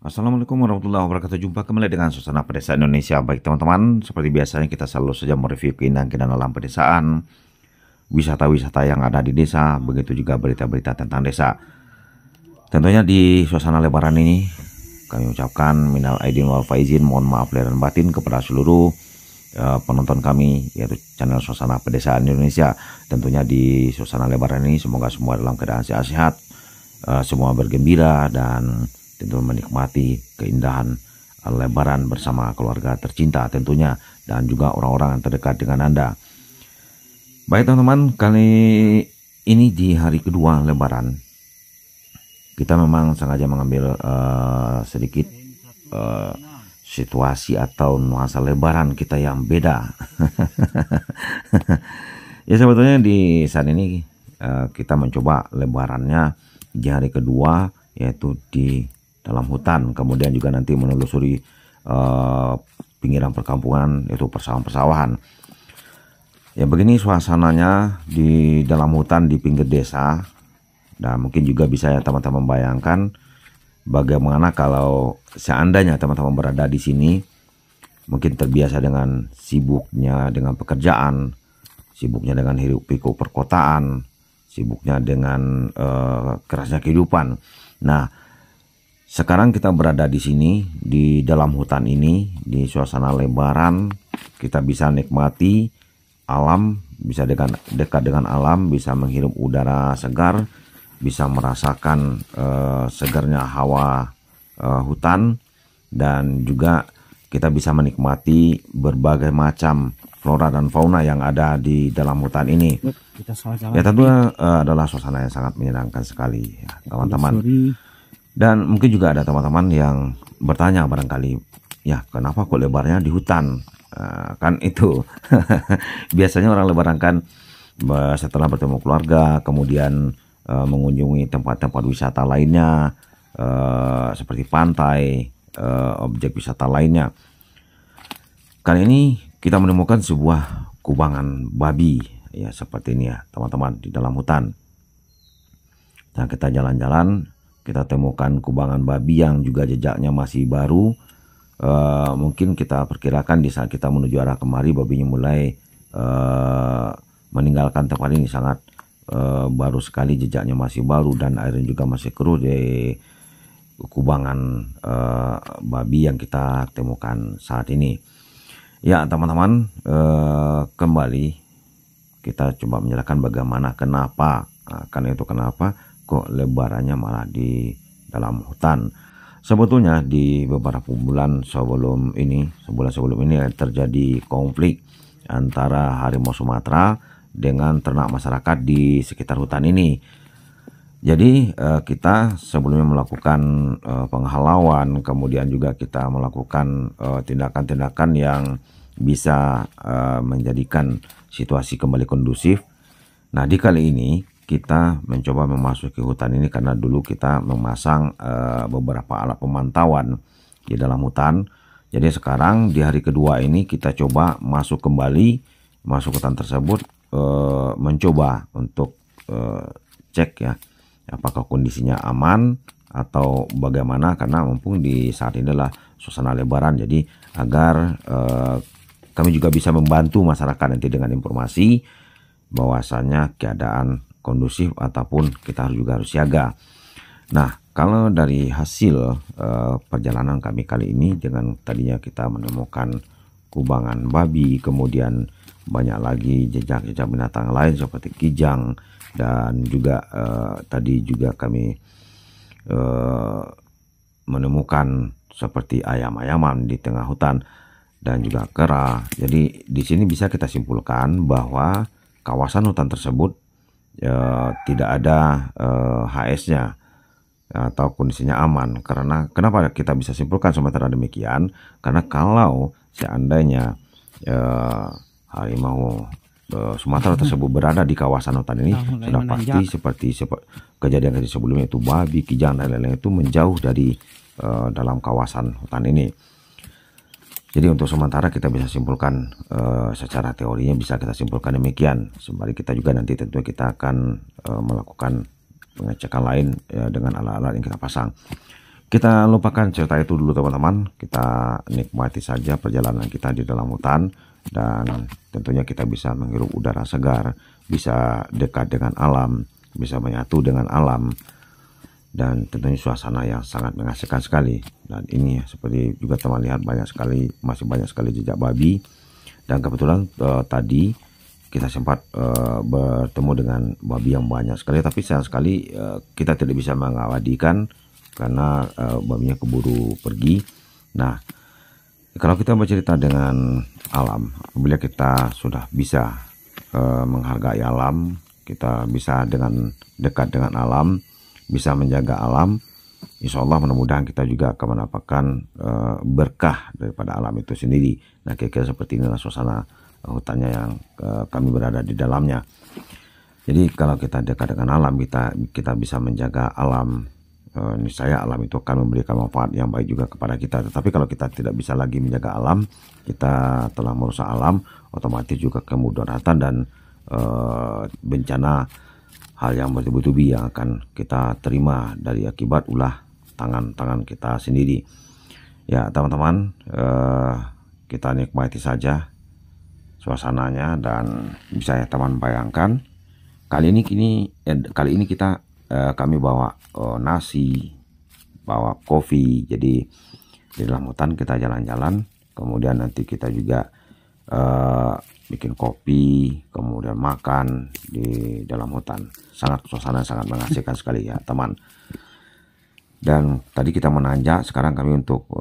Assalamualaikum warahmatullahi wabarakatuh. Jumpa kembali dengan Suasana Pedesaan Indonesia. Baik teman-teman, seperti biasanya kita selalu saja mereview keindahan-keindahan alam pedesaan, wisata-wisata yang ada di desa, begitu juga berita-berita tentang desa. Tentunya di suasana lebaran ini kami ucapkan minal aidin wal faizin, mohon maaf lahir dan batin kepada seluruh penonton kami, yaitu channel Suasana Pedesaan Indonesia. Tentunya di suasana lebaran ini semoga semua dalam keadaan sehat-sehat, semua bergembira dan tentu menikmati keindahan lebaran bersama keluarga tercinta tentunya, dan juga orang-orang yang terdekat dengan Anda. Baik teman-teman, kali ini di hari kedua lebaran kita memang sengaja mengambil sedikit situasi atau nuansa lebaran kita yang beda. Ya sebetulnya di saat ini kita mencoba lebarannya di hari kedua, yaitu di dalam hutan, kemudian juga nanti menelusuri pinggiran perkampungan, yaitu persawahan-persawahan. Ya begini suasananya di dalam hutan di pinggir desa, dan mungkin juga bisa ya teman-teman bayangkan bagaimana kalau seandainya teman-teman berada di sini, mungkin terbiasa dengan sibuknya dengan pekerjaan, sibuknya dengan hiruk pikuk perkotaan, sibuknya dengan kerasnya kehidupan. Nah, sekarang kita berada di sini, di dalam hutan ini, di suasana lebaran, kita bisa nikmati alam, bisa dekat dengan alam, bisa menghirup udara segar, bisa merasakan segarnya hawa hutan, dan juga kita bisa menikmati berbagai macam flora dan fauna yang ada di dalam hutan ini. Ya tentunya adalah suasana yang sangat menyenangkan sekali ya, teman-teman. Dan mungkin juga ada teman-teman yang bertanya barangkali, ya kenapa kok lebarnya di hutan? Kan itu biasanya orang lebaran kan setelah bertemu keluarga, kemudian mengunjungi tempat-tempat wisata lainnya, seperti pantai, objek wisata lainnya. Kali ini kita menemukan sebuah kubangan babi, ya seperti ini ya teman-teman, di dalam hutan. Nah, kita jalan-jalan, kita temukan kubangan babi yang juga jejaknya masih baru. Mungkin kita perkirakan di saat kita menuju arah kemari, babinya mulai meninggalkan tempat ini. Sangat baru sekali, jejaknya masih baru dan airnya juga masih keruh di kubangan babi yang kita temukan saat ini. Ya teman-teman, kembali kita coba menjelaskan bagaimana kenapa, karena itu kenapa kok lebarannya malah di dalam hutan. Sebetulnya di beberapa bulan sebelum ini, sebulan sebelum ini terjadi konflik antara harimau Sumatera dengan ternak masyarakat di sekitar hutan ini. Jadi kita sebelumnya melakukan penghalauan, kemudian juga kita melakukan tindakan-tindakan yang bisa menjadikan situasi kembali kondusif. Nah di kali ini kita mencoba memasuki hutan ini karena dulu kita memasang beberapa alat pemantauan di dalam hutan. Jadi sekarang di hari kedua ini kita coba masuk kembali, masuk hutan tersebut, mencoba untuk cek ya apakah kondisinya aman atau bagaimana, karena mumpung di saat ini adalah suasana lebaran, jadi agar kami juga bisa membantu masyarakat nanti dengan informasi bahwasannya keadaan kondusif ataupun kita juga harus siaga. Nah, kalau dari hasil perjalanan kami kali ini, dengan tadinya kita menemukan kubangan babi, kemudian banyak lagi jejak-jejak binatang lain seperti kijang, dan juga tadi juga kami menemukan seperti ayam-ayaman di tengah hutan dan juga kera. Jadi di sini bisa kita simpulkan bahwa kawasan hutan tersebut tidak ada HS-nya atau kondisinya aman. Karena kenapa kita bisa simpulkan sementara demikian? Karena kalau seandainya harimau Sumatera tersebut berada di kawasan hutan ini, sudah pasti seperti kejadian sebelumnya, itu babi, kijang dan lain-lain itu menjauh dari dalam kawasan hutan ini. Jadi untuk sementara kita bisa simpulkan secara teorinya, bisa kita simpulkan demikian. Sembari kita juga nanti tentunya kita akan melakukan pengecekan lain dengan alat-alat yang kita pasang. Kita lupakan cerita itu dulu teman-teman, kita nikmati saja perjalanan kita di dalam hutan, dan tentunya kita bisa menghirup udara segar, bisa dekat dengan alam, bisa menyatu dengan alam, dan tentunya suasana yang sangat mengasihkan sekali. Dan ini seperti juga teman lihat, masih banyak sekali jejak babi, dan kebetulan tadi kita sempat bertemu dengan babi yang banyak sekali, tapi sayang sekali kita tidak bisa mengabadikan karena babinya keburu pergi. Nah, kalau kita bercerita dengan alam, apabila kita sudah bisa menghargai alam, kita bisa dengan dekat dengan alam, bisa menjaga alam, insya Allah mudah-mudahan kita juga akan mendapatkan berkah daripada alam itu sendiri. Nah, kira-kira seperti inilah suasana hutannya yang kami berada di dalamnya. Jadi kalau kita dekat dengan alam, kita bisa menjaga alam, niscaya alam itu akan memberikan manfaat yang baik juga kepada kita. Tetapi kalau kita tidak bisa lagi menjaga alam, kita telah merusak alam, otomatis juga kemudaratan dan bencana hal yang bertubi-tubi yang akan kita terima dari akibat ulah tangan-tangan kita sendiri. Ya teman-teman, kita nikmati saja suasananya, dan bisa ya teman bayangkan kali ini kami bawa nasi, bawa kopi. Jadi di dalam hutan kita jalan-jalan, kemudian nanti kita juga bikin kopi, kemudian makan di dalam hutan. Suasana sangat mengasihkan sekali ya teman. Dan tadi kita menanjak, sekarang kami untuk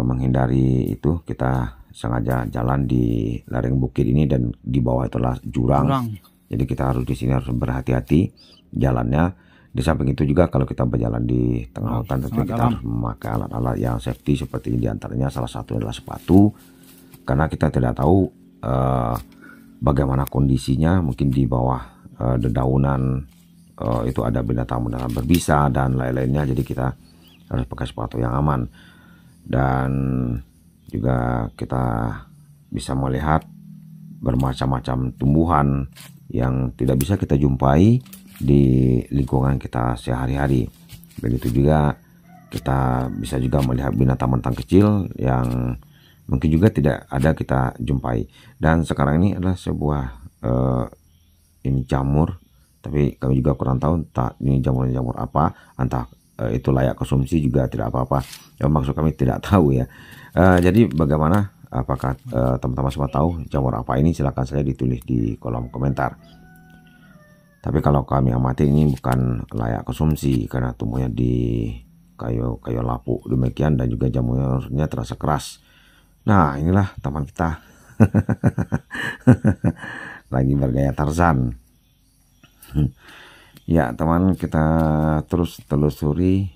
menghindari itu, kita sengaja jalan di lereng bukit ini, dan di bawah itulah jurang. Jadi kita harus di sini harus berhati-hati jalannya. Di samping itu juga kalau kita berjalan di tengah hutan, tentu kita harus memakai alat-alat yang safety, seperti diantaranya salah satu adalah sepatu, karena kita tidak tahu bagaimana kondisinya. Mungkin di bawah dedaunan itu ada binatang-binatang berbisa dan lain-lainnya, jadi kita harus pakai sepatu yang aman. Dan juga kita bisa melihat bermacam-macam tumbuhan yang tidak bisa kita jumpai di lingkungan kita sehari-hari. Begitu juga kita bisa juga melihat binatang-binatang kecil yang mungkin juga tidak ada kita jumpai. Dan sekarang ini adalah sebuah ini jamur, tapi kami juga kurang tahu entah ini jamur apa, entah itu layak konsumsi juga tidak apa-apa. Maksud kami tidak tahu ya. Jadi bagaimana, apakah teman-teman semua tahu jamur apa ini? Silahkan saja ditulis di kolom komentar. Tapi kalau kami amati, ini bukan layak konsumsi karena tumbuhnya di kayu lapuk demikian, dan juga jamurnya terasa keras. Nah, inilah teman kita lagi bergaya Tarzan. Ya teman, kita terus telusuri.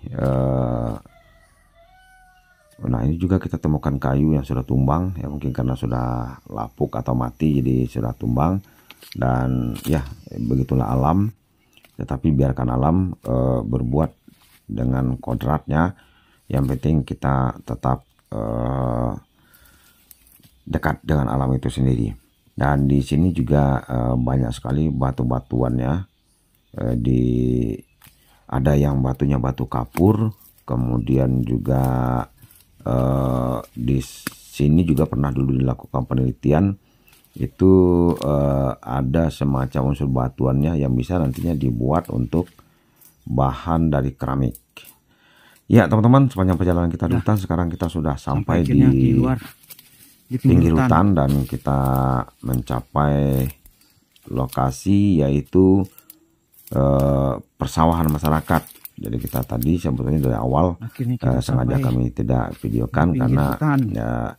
Nah, ini juga kita temukan kayu yang sudah tumbang, ya mungkin karena sudah lapuk atau mati jadi sudah tumbang. Dan ya begitulah alam, tetapi biarkan alam berbuat dengan kodratnya. Yang penting kita tetap dekat dengan alam itu sendiri. Dan di sini juga banyak sekali batu-batuannya. Ada yang batunya batu kapur, kemudian juga di sini juga pernah dulu dilakukan penelitian. Itu ada semacam unsur batuannya yang bisa nantinya dibuat untuk bahan dari keramik. Ya teman-teman, sepanjang perjalanan kita di hutan, sekarang kita sudah sampai di pinggir hutan, dan kita mencapai lokasi yaitu persawahan masyarakat. Jadi kita tadi sebetulnya dari awal sengaja kami tidak videokan karena ya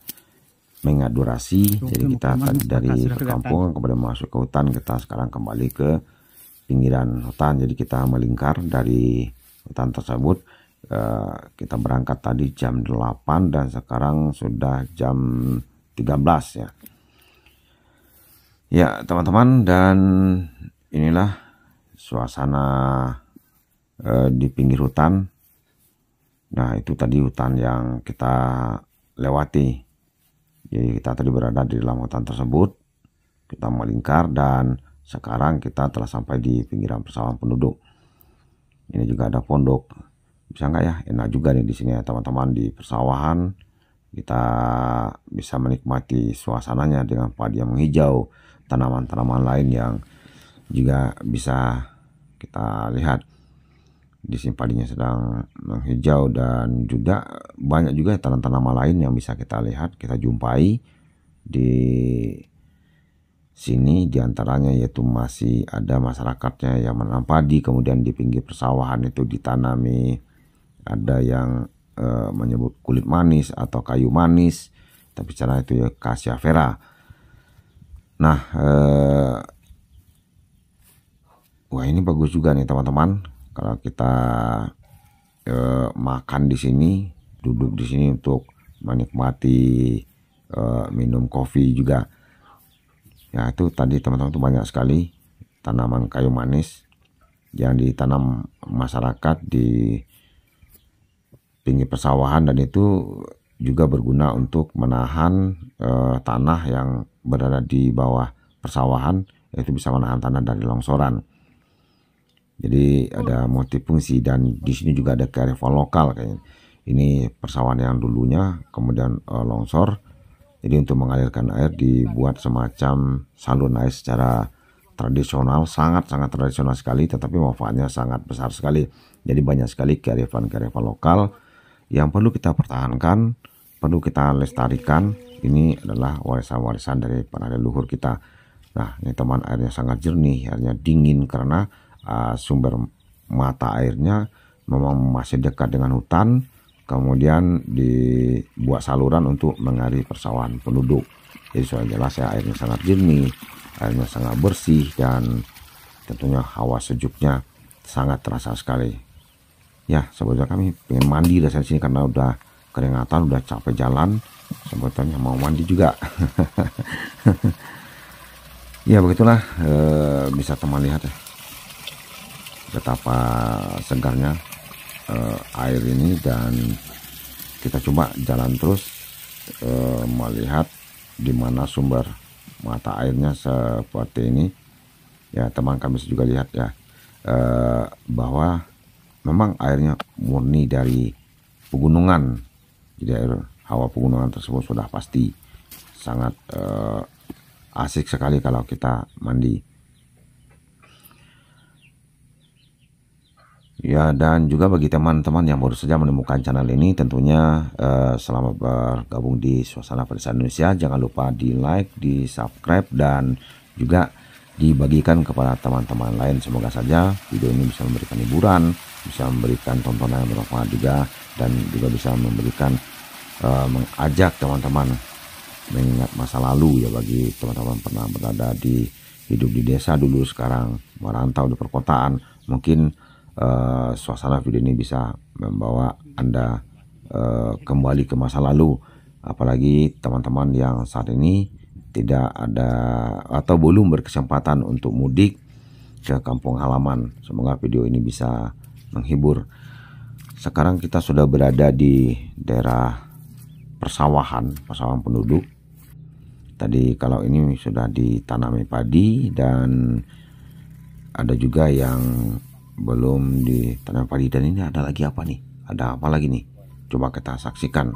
mengingat durasi. Jadi kita tadi dari perkampungan kemudian masuk ke hutan, kita sekarang kembali ke pinggiran hutan. Jadi kita melingkar dari hutan tersebut. Kita berangkat tadi jam 8 dan sekarang sudah jam 13 ya. Ya teman-teman, dan inilah suasana di pinggir hutan. Nah, itu tadi hutan yang kita lewati. Jadi kita tadi berada di dalam hutan tersebut, kita melingkar, dan sekarang kita telah sampai di pinggiran persawahan penduduk. Ini juga ada pondok. Bisa nggak ya? Enak juga nih di sini ya teman-teman, di persawahan kita bisa menikmati suasananya dengan padi yang menghijau, tanaman-tanaman lain yang juga bisa kita lihat. Di sini padinya sedang menghijau dan juga banyak juga tanaman-tanaman lain yang bisa kita lihat, kita jumpai di sini. Diantaranya yaitu masih ada masyarakatnya yang menanam padi, kemudian di pinggir persawahan itu ditanami ada yang menyebut kulit manis atau kayu manis, tapi cara itu ya Cassia vera. Nah, wah ini bagus juga nih teman-teman, kalau kita makan di sini, duduk di sini untuk menikmati minum kopi juga. Ya itu tadi teman-teman tuh banyak sekali tanaman kayu manis yang ditanam masyarakat di pinggir persawahan, dan itu juga berguna untuk menahan tanah yang berada di bawah persawahan, yaitu bisa menahan tanah dari longsoran. Jadi ada multifungsi, dan di sini juga ada kearifan lokal kayaknya. Ini persawahan yang dulunya kemudian longsor. Jadi untuk mengalirkan air dibuat semacam saluran air secara tradisional, sangat-sangat tradisional sekali, tetapi manfaatnya sangat besar sekali. Jadi banyak sekali kearifan-kearifan lokal yang perlu kita pertahankan, perlu kita lestarikan. Ini adalah warisan-warisan dari para leluhur kita. Nah, ini teman, airnya sangat jernih, airnya dingin karena sumber mata airnya memang masih dekat dengan hutan. Kemudian dibuat saluran untuk mengairi persawahan penduduk. Jadi sudah jelas ya, airnya sangat jernih, airnya sangat bersih, dan tentunya hawa sejuknya sangat terasa sekali. Ya, sebetulnya kami pengen mandi dari sini karena udah keringatan, udah capek jalan. Sebetulnya mau mandi juga. Ya begitulah, bisa teman lihat ya betapa segarnya air ini, dan kita coba jalan terus melihat di mana sumber mata airnya seperti ini. Ya teman, kami juga lihat ya bahwa memang airnya murni dari pegunungan. Jadi air hawa pegunungan tersebut sudah pasti sangat asik sekali kalau kita mandi. Ya, dan juga bagi teman-teman yang baru saja menemukan channel ini, tentunya selamat bergabung di Suasana Pedesaan Indonesia. Jangan lupa di like, di subscribe, dan juga dibagikan kepada teman-teman lain. Semoga saja video ini bisa memberikan hiburan, bisa memberikan tontonan yang bermanfaat juga, dan juga bisa memberikan mengajak teman-teman mengingat masa lalu ya, bagi teman-teman pernah berada di hidup di desa dulu, sekarang merantau di perkotaan. Mungkin suasana video ini bisa membawa Anda kembali ke masa lalu, apalagi teman-teman yang saat ini tidak ada atau belum berkesempatan untuk mudik ke kampung halaman. Semoga video ini bisa menghibur. Sekarang kita sudah berada di daerah persawahan penduduk. Tadi kalau ini sudah ditanami padi, dan ada juga yang belum ditanam padi. Dan ini ada lagi apa nih? Ada apa lagi nih? Coba kita saksikan.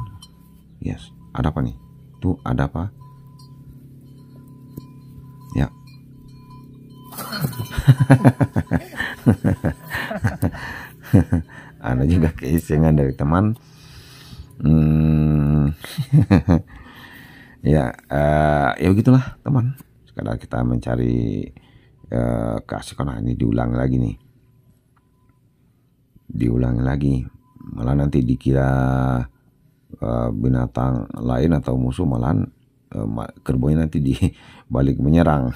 Yes, ada apa nih? Tuh ada apa? Ya. Ada juga keisengan dari teman. Ya, ya begitulah teman. Sekedar kita mencari keasikan. Nah, ini diulang lagi nih. Diulang lagi, malah nanti dikira binatang lain atau musuh, malahan kerbaunya nanti di balik menyerang.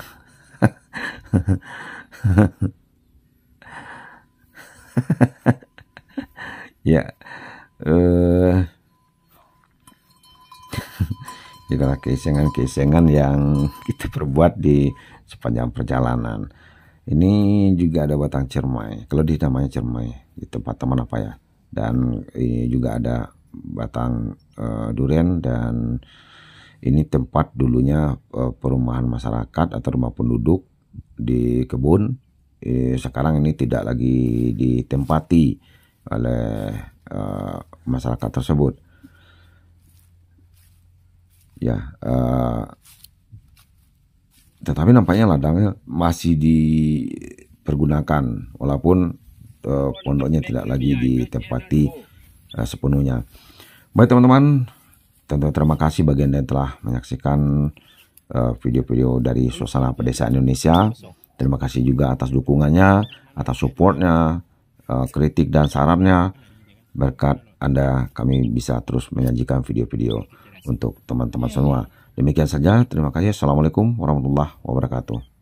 Ya, itulah keisengan yang kita perbuat di sepanjang perjalanan. Ini juga ada batang cermai, kalau di namanya cermai di tempat teman apa ya. Dan ini juga ada batang durian, dan ini tempat dulunya perumahan masyarakat atau rumah penduduk di kebun. Sekarang ini tidak lagi ditempati, oleh masyarakat tersebut. Ya, tetapi nampaknya ladangnya masih dipergunakan walaupun pondoknya tidak lagi ditempati sepenuhnya. Baik teman-teman, tentu terima kasih bagi Anda yang telah menyaksikan video-video dari suasana pedesaan Indonesia. Terima kasih juga atas dukungannya, atas supportnya, kritik dan sarannya. Berkat Anda kami bisa terus menyajikan video-video untuk teman-teman semua. Demikian saja, terima kasih. Assalamualaikum warahmatullahi wabarakatuh.